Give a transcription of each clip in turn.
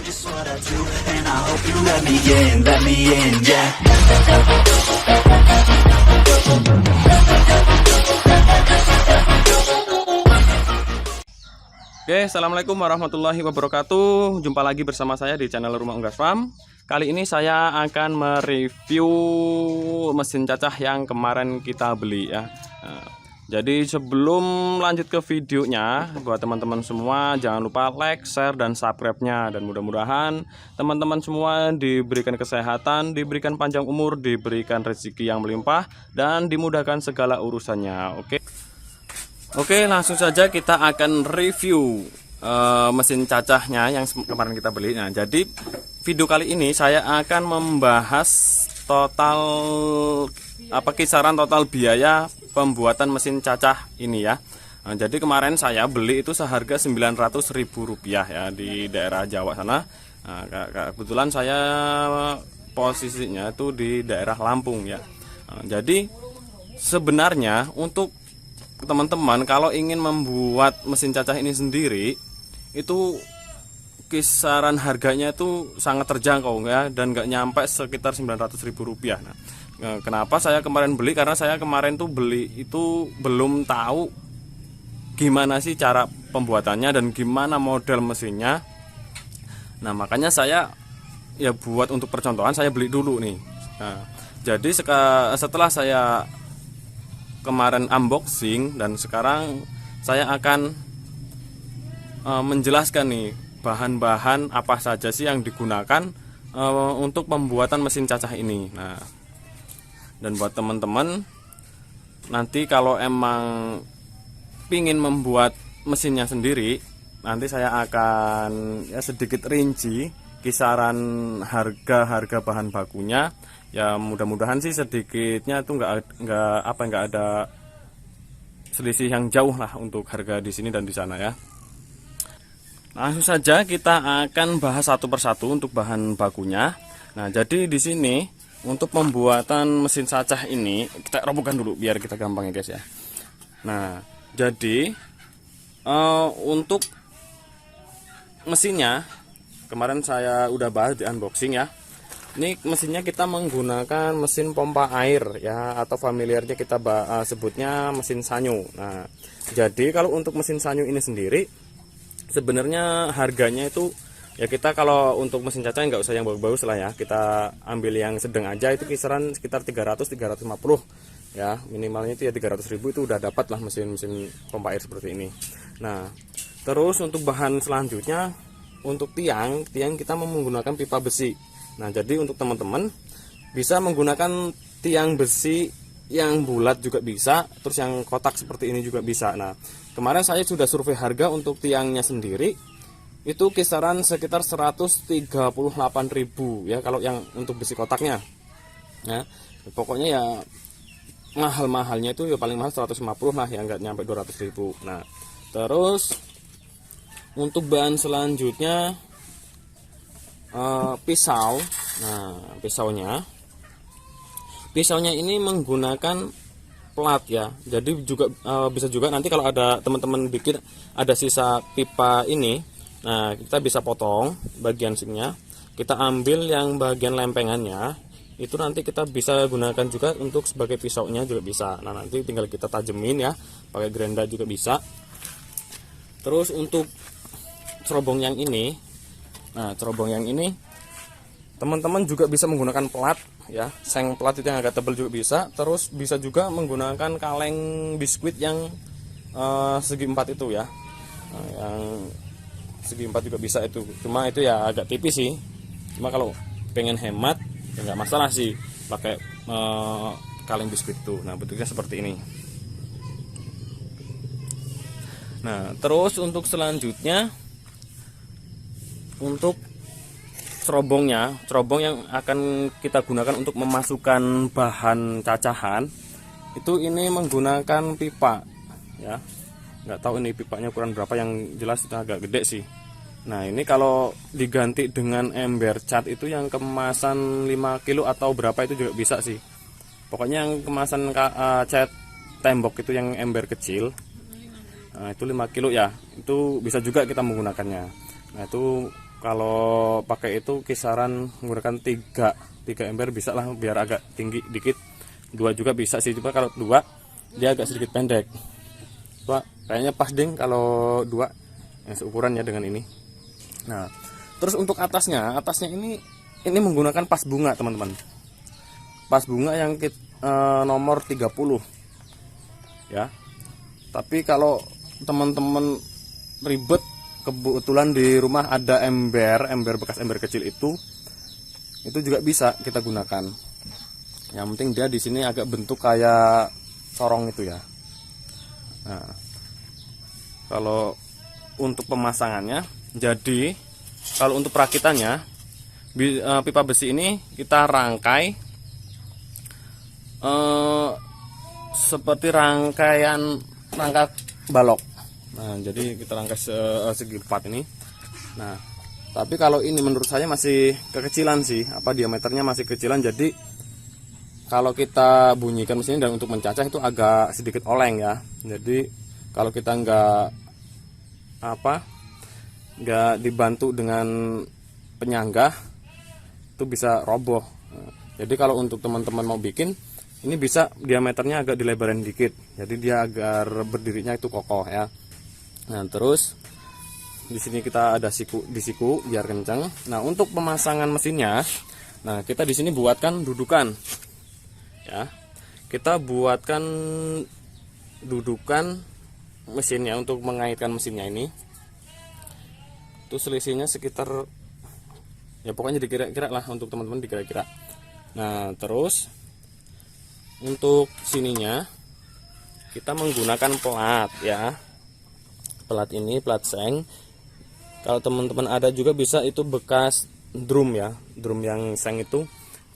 just what I do, and I hope you let me in, yeah. Oke, assalamualaikum warahmatullahi wabarakatuh. Jumpa lagi bersama saya di channel Rumah Unggas Farm. Kali ini saya akan mereview mesin cacah yang kemarin kita beli ya. Jadi sebelum lanjut ke videonya, buat teman-teman semua jangan lupa like, share, dan subscribe-nya. Dan mudah-mudahan teman-teman semua diberikan kesehatan, diberikan panjang umur, diberikan rezeki yang melimpah, dan dimudahkan segala urusannya. Oke, langsung saja kita akan review mesin cacahnya yang kemarin kita beli. Nah, jadi video kali ini saya akan membahas total kisaran total biaya pembuatan mesin cacah ini ya. Nah, jadi kemarin saya beli itu seharga Rp900.000 ya di daerah Jawa sana. Nah, kebetulan saya posisinya itu di daerah Lampung ya. Nah, jadi sebenarnya untuk teman-teman kalau ingin membuat mesin cacah ini sendiri itu kisaran harganya itu sangat terjangkau ya, dan nggak nyampe sekitar Rp900.000. Nah, kenapa saya kemarin beli? Karena saya kemarin tuh beli itu belum tahu gimana sih cara pembuatannya dan gimana model mesinnya. Nah, makanya saya ya buat untuk percontohan saya beli dulu nih. Nah, jadi setelah saya kemarin unboxing dan sekarang saya akan menjelaskan nih bahan-bahan apa saja sih yang digunakan untuk pembuatan mesin cacah ini. Nah, dan buat teman-teman nanti kalau emang pingin membuat mesinnya sendiri, nanti saya akan ya sedikit rinci kisaran harga bahan bakunya. Ya mudah-mudahan sih sedikitnya itu nggak ada selisih yang jauh lah untuk harga di sini dan di sana ya. Langsung saja kita akan bahas satu persatu untuk bahan bakunya. Nah, jadi di sini untuk pembuatan mesin cacah ini kita robohkan dulu biar kita gampang ya guys ya. Nah, jadi untuk mesinnya kemarin saya udah bahas di unboxing ya. Ini mesinnya kita menggunakan mesin pompa air ya, atau familiarnya kita sebutnya mesin sanyo. Nah, jadi kalau untuk mesin sanyo ini sendiri sebenarnya harganya itu ya, kita kalau untuk mesin cacah nggak usah yang bagus-bagus lah ya, kita ambil yang sedang aja, itu kisaran sekitar 300-350 ya, minimalnya itu ya 300.000 itu udah dapat lah mesin pompa air seperti ini. Nah, terus untuk bahan selanjutnya untuk tiang kita menggunakan pipa besi. Nah, jadi untuk teman-teman bisa menggunakan tiang besi yang bulat juga bisa, terus yang kotak seperti ini juga bisa. Nah, kemarin saya sudah survei harga untuk tiangnya sendiri itu kisaran sekitar 138.000 ya kalau yang untuk besi kotaknya. Nah, pokoknya ya mahal-mahalnya itu ya paling mahal 150 lah ya, nggak nyampe 200.000. Nah, terus untuk bahan selanjutnya pisau. Nah, pisaunya ini menggunakan plat ya. Jadi juga bisa juga nanti kalau ada teman-teman bikin ada sisa pipa ini, nah kita bisa potong bagian sininya, kita ambil yang bagian lempengannya, itu nanti kita bisa gunakan juga untuk sebagai pisaunya juga bisa. Nah, nanti tinggal kita tajemin ya, pakai gerenda juga bisa. Terus untuk cerobong yang ini, nah cerobong yang ini teman-teman juga bisa menggunakan plat ya, seng plat itu yang agak tebal juga bisa. Terus bisa juga menggunakan kaleng biskuit yang segi 4 itu ya, nah, yang segi 4 juga bisa itu, cuma itu ya agak tipis sih. Cuma kalau pengen hemat ya nggak masalah sih pakai kaleng biskuit itu. Nah, bentuknya seperti ini. Nah, terus untuk selanjutnya untuk cerobong yang akan kita gunakan untuk memasukkan bahan cacahan itu ini menggunakan pipa ya. Nggak tahu ini pipanya ukuran berapa, yang jelas itu agak gede sih. Nah, ini kalau diganti dengan ember cat itu yang kemasan 5 kilo atau berapa itu juga bisa sih. Pokoknya yang kemasan cat tembok itu yang ember kecil, nah, itu 5 kilo ya, itu bisa juga kita menggunakannya. Nah, itu Kalau pakai itu kisaran menggunakan 3 ember bisa lah, biar agak tinggi dikit. 2 juga bisa sih, coba kalau 2 dia agak sedikit pendek. Coba kayaknya pas ding kalau 2 yang seukuran ya dengan ini. Nah, terus untuk atasnya ini menggunakan pas bunga teman-teman. Pas bunga yang nomor 30 ya. Tapi kalau teman-teman ribet, kebetulan di rumah ada ember bekas ember kecil itu juga bisa kita gunakan. Yang penting dia di sini agak bentuk kayak corong itu ya. Nah, kalau untuk pemasangannya, jadi kalau untuk perakitannya, pipa besi ini kita rangkai seperti rangka balok. Nah, jadi kita rangkai segi 4 ini. Nah, tapi kalau ini menurut saya masih kekecilan sih, diameternya masih kecilan. Jadi kalau kita bunyikan mesin dan untuk mencacah itu agak sedikit oleng ya. Jadi kalau kita nggak dibantu dengan penyangga itu bisa roboh. Nah, jadi kalau untuk teman-teman mau bikin, ini bisa diameternya agak dilebarin dikit. Jadi dia agar berdirinya itu kokoh ya. Nah, terus di sini kita ada siku biar kencang. Nah, untuk pemasangan mesinnya, nah kita di sini buatkan dudukan. Ya. Kita buatkan dudukan mesinnya untuk mengaitkan mesinnya ini. Itu selisihnya sekitar, ya pokoknya dikira-kira lah untuk teman-teman, dikira-kira. Nah, terus untuk sininya kita menggunakan plat ya. Plat ini plat seng. Kalau teman-teman ada juga bisa itu bekas drum ya, drum yang seng itu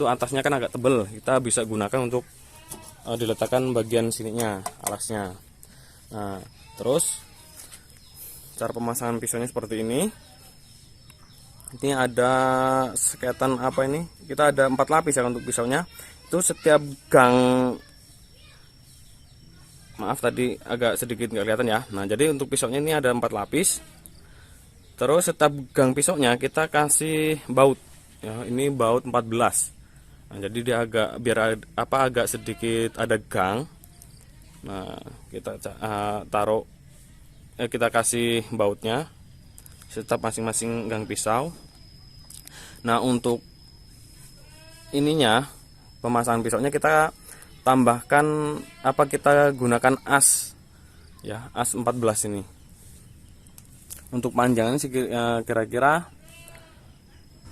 atasnya kan agak tebel, kita bisa gunakan untuk diletakkan bagian sininya, alasnya. Nah, terus cara pemasangan pisaunya seperti ini. Ini ada seketan ini, kita ada 4 lapis ya untuk pisaunya. Itu setiap gang, maaf tadi agak sedikit nggak kelihatan ya. Nah, jadi untuk pisaunya ini ada 4 lapis. Terus setiap gang pisaunya kita kasih baut ya, ini baut 14. Nah, jadi dia agak sedikit ada gang. Nah, kita kita kasih bautnya setiap masing-masing gang pisau. Nah, untuk ininya pemasangan pisaunya kita tambahkan kita gunakan as ya, as 14 ini. Untuk panjangnya sih kira-kira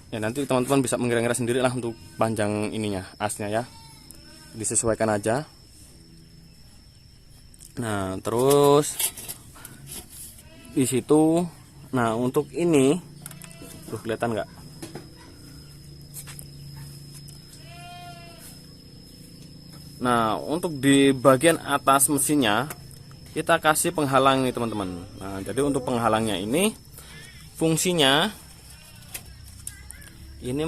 ya nanti teman-teman bisa mengira-ngira sendiri lah untuk panjang ininya, asnya ya, disesuaikan aja. Nah, terus di situ, nah untuk ini tuh kelihatan nggak? Nah, untuk di bagian atas mesinnya kita kasih penghalang nih teman-teman. Nah, jadi untuk penghalangnya ini fungsinya ini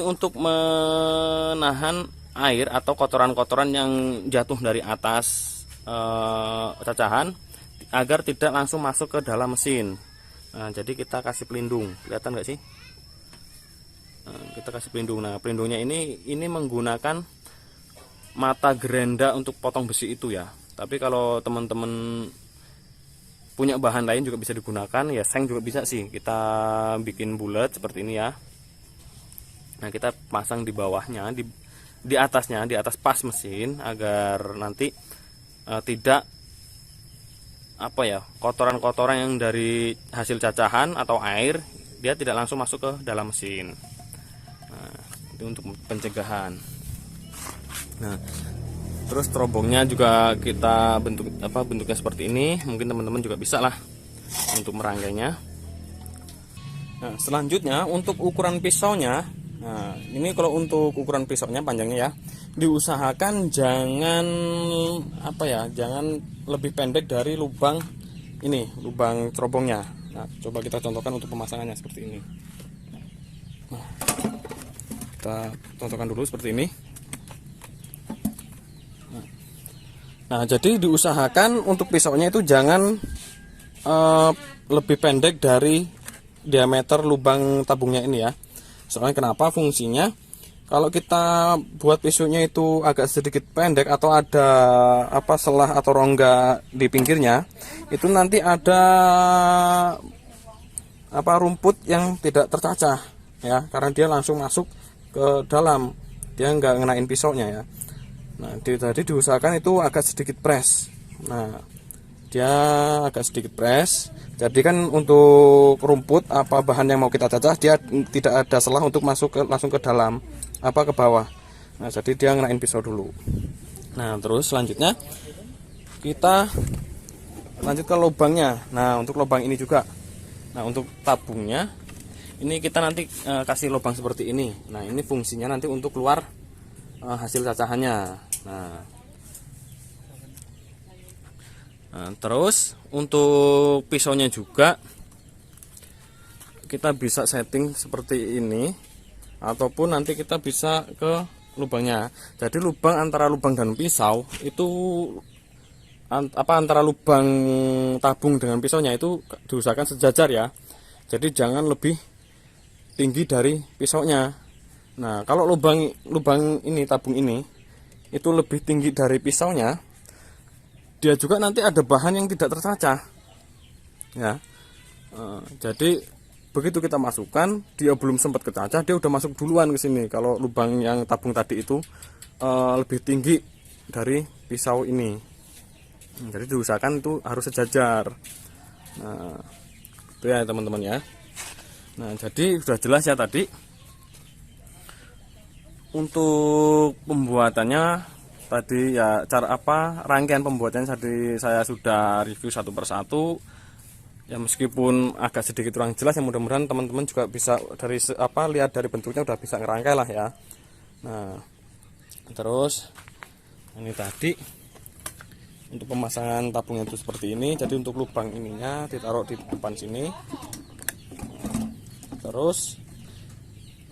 untuk menahan air atau kotoran-kotoran yang jatuh dari atas cacahan agar tidak langsung masuk ke dalam mesin. Nah, jadi kita kasih pelindung, kelihatan nggak sih? Nah, kita kasih pelindung. Nah, pelindungnya ini menggunakan mata gerenda untuk potong besi itu ya. Tapi kalau teman-teman punya bahan lain juga bisa digunakan ya, seng juga bisa sih, kita bikin bulat seperti ini ya. Nah, kita pasang di bawahnya, di atasnya, di atas pas mesin agar nanti tidak kotoran-kotoran yang dari hasil cacahan atau air dia tidak langsung masuk ke dalam mesin. Nah, itu untuk pencegahan. Nah, terus terobongnya juga kita bentuknya seperti ini. Mungkin teman-teman juga bisa lah untuk merangkainya. Nah, selanjutnya untuk ukuran pisaunya. Nah, ini kalau untuk ukuran pisaunya panjangnya ya, diusahakan jangan jangan lebih pendek dari lubang terobongnya. Nah, coba kita contohkan untuk pemasangannya seperti ini. Nah, kita contohkan dulu seperti ini. Nah, jadi diusahakan untuk pisaunya itu jangan lebih pendek dari diameter lubang tabungnya ini ya. Soalnya kenapa? Fungsinya kalau kita buat pisunya itu agak sedikit pendek atau ada selah atau rongga di pinggirnya, itu nanti ada rumput yang tidak tercacah ya, karena dia langsung masuk ke dalam, dia nggak ngenain pisaunya ya. Nah, tadi diusahakan itu agak sedikit press. Nah, dia agak sedikit press. Jadi kan untuk rumput bahan yang mau kita cacah, dia tidak ada celah untuk masuk langsung ke dalam ke bawah. Nah, jadi dia ngenain pisau dulu. Nah, terus selanjutnya kita lanjut ke lubangnya. Nah, untuk lubang ini juga. Nah, untuk tabungnya ini kita nanti kasih lubang seperti ini. Nah, ini fungsinya nanti untuk keluar hasil cacahannya. Nah, terus untuk pisaunya juga kita bisa setting seperti ini, ataupun nanti kita bisa ke lubangnya. Jadi lubang antara lubang dan pisau itu antara lubang tabung dengan pisaunya itu diusahakan sejajar ya. Jadi jangan lebih tinggi dari pisaunya. Nah, kalau lubang ini, tabung ini itu lebih tinggi dari pisaunya, dia juga nanti ada bahan yang tidak tercacah ya. Jadi begitu kita masukkan, dia belum sempat kecacah, dia udah masuk duluan ke sini. Kalau lubang yang tabung tadi itu lebih tinggi dari pisau ini, jadi diusahakan itu harus sejajar. Nah, itu ya teman-teman ya. Nah, jadi sudah jelas ya tadi untuk pembuatannya. Tadi ya rangkaian pembuatannya tadi saya sudah review satu persatu ya, meskipun agak sedikit kurang jelas ya, mudah-mudahan teman-teman juga bisa lihat dari bentuknya udah bisa ngerangkai lah ya. Nah, terus ini tadi untuk pemasangan tabungnya itu seperti ini. Jadi untuk lubang ininya ditaruh di depan sini, terus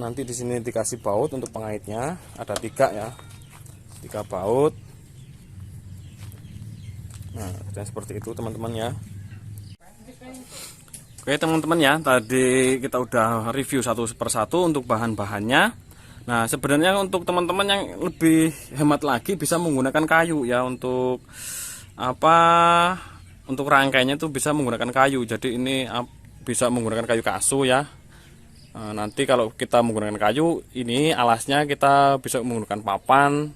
nanti di sini dikasih baut untuk pengaitnya, ada 3 baut. Nah, dan seperti itu teman-teman ya. Oke teman-teman ya, tadi kita udah review satu persatu untuk bahan-bahannya. Nah, sebenarnya untuk teman-teman yang lebih hemat lagi bisa menggunakan kayu ya. Untuk untuk rangkainya itu bisa menggunakan kayu. Jadi ini bisa menggunakan kayu kasu ya. Nanti kalau kita menggunakan kayu, ini alasnya kita bisa menggunakan papan.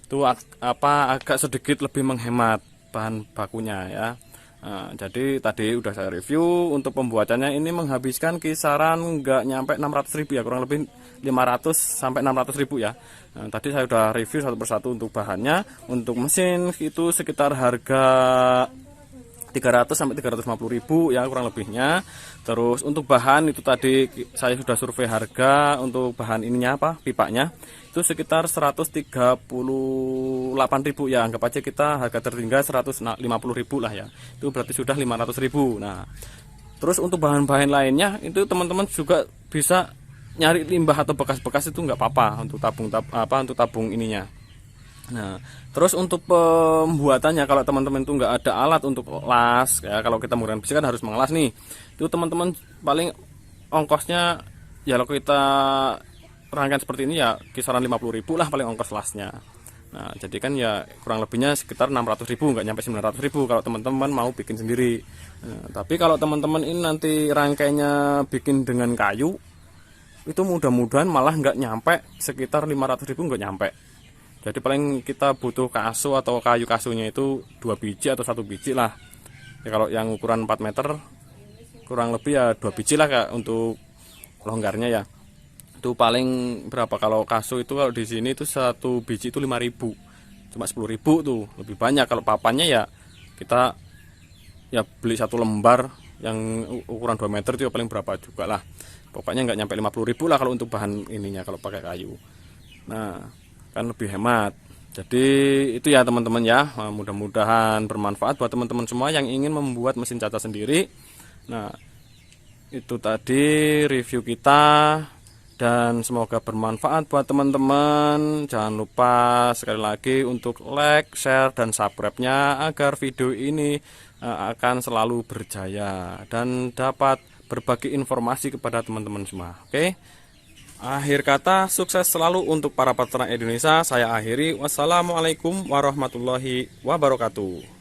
Itu agak sedikit lebih menghemat bahan bakunya ya. Jadi tadi udah saya review. Untuk pembuatannya ini menghabiskan kisaran nggak nyampe 600.000 ya, kurang lebih 500 sampai 600.000 ya. Tadi saya udah review satu persatu untuk bahannya. Untuk mesin itu sekitar harga 300 sampai 350.000 ya kurang lebihnya. Terus untuk bahan itu tadi saya sudah survei harga untuk bahan ininya pipanya itu sekitar 138.000 ya, anggap aja kita harga tertinggal 150.000 lah ya, itu berarti sudah 500.000. Nah, terus untuk bahan-bahan lainnya itu teman-teman juga bisa nyari limbah atau bekas-bekas, itu nggak apa-apa untuk untuk tabung ininya. Nah, terus untuk pembuatannya, kalau teman-teman itu nggak ada alat untuk las ya, kalau kita menggunakan besi kan harus mengelas nih, itu teman-teman paling ongkosnya ya, kalau kita rangkaian seperti ini ya kisaran 50.000 lah paling ongkos lasnya. Nah, jadi kan ya kurang lebihnya sekitar 600.000, nggak nyampe 900.000 kalau teman-teman mau bikin sendiri. Nah, tapi kalau teman-teman ini nanti rangkainya bikin dengan kayu, itu mudah-mudahan malah nggak nyampe sekitar 500.000, nggak nyampe. Jadi paling kita butuh kasu atau kayu kasunya itu 2 biji atau 1 biji lah ya. Kalau yang ukuran 4 meter kurang lebih ya 2 biji lah Kak, untuk longgarnya ya. Itu paling berapa kalau kasu itu, kalau di sini itu 1 biji itu 5.000, cuma 10.000 tuh, lebih banyak. Kalau papannya ya kita ya beli 1 lembar yang ukuran 2 meter itu ya paling berapa juga lah, pokoknya nggak nyampe 50.000 lah kalau untuk bahan ininya kalau pakai kayu. Nah, kan lebih hemat. Jadi itu ya teman-teman ya, mudah-mudahan bermanfaat buat teman-teman semua yang ingin membuat mesin cacah sendiri. Nah, itu tadi review kita, dan semoga bermanfaat buat teman-teman. Jangan lupa sekali lagi untuk like, share, dan subscribe-nya agar video ini akan selalu berjaya dan dapat berbagi informasi kepada teman-teman semua. Oke. Akhir kata, sukses selalu untuk para peternak Indonesia. Saya akhiri. Wassalamualaikum warahmatullahi wabarakatuh.